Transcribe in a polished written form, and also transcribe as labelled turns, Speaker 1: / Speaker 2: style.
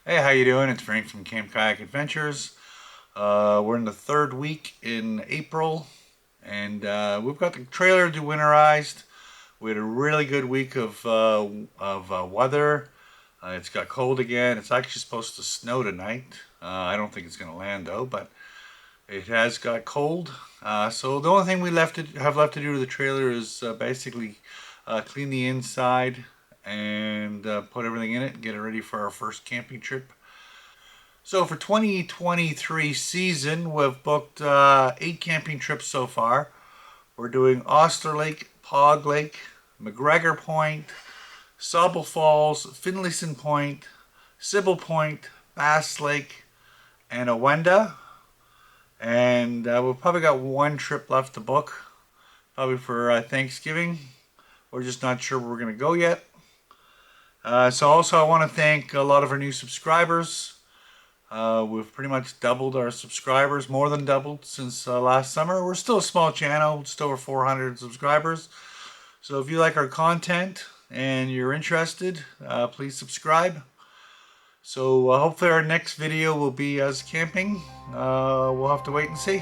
Speaker 1: Hey, how you doing? It's Frank from Camp Kayak Adventures. We're in the third week in April, and we've got the trailer winterized. We had a really good week of weather. It's got cold again. It's actually supposed to snow tonight. I don't think it's going to land though, but it has got cold. So the only thing we have left to do to the trailer is basically clean the inside and put everything in it and get it ready for our first camping trip. So for 2023 season, we've booked 8 camping trips so far. We're doing Oster Lake, Pog Lake, McGregor Point, Sauble Falls, Finlayson Point, Sybil Point, Bass Lake, and Owenda. And we've probably got one trip left to book, probably for Thanksgiving. We're just not sure where we're going to go yet. So also I want to thank a lot of our new subscribers. We've pretty much doubled our subscribers, more than doubled since last summer. We're still a small channel, just over 400 subscribers. So if you like our content and you're interested, please subscribe. So hopefully our next video will be us camping. We'll have to wait and see.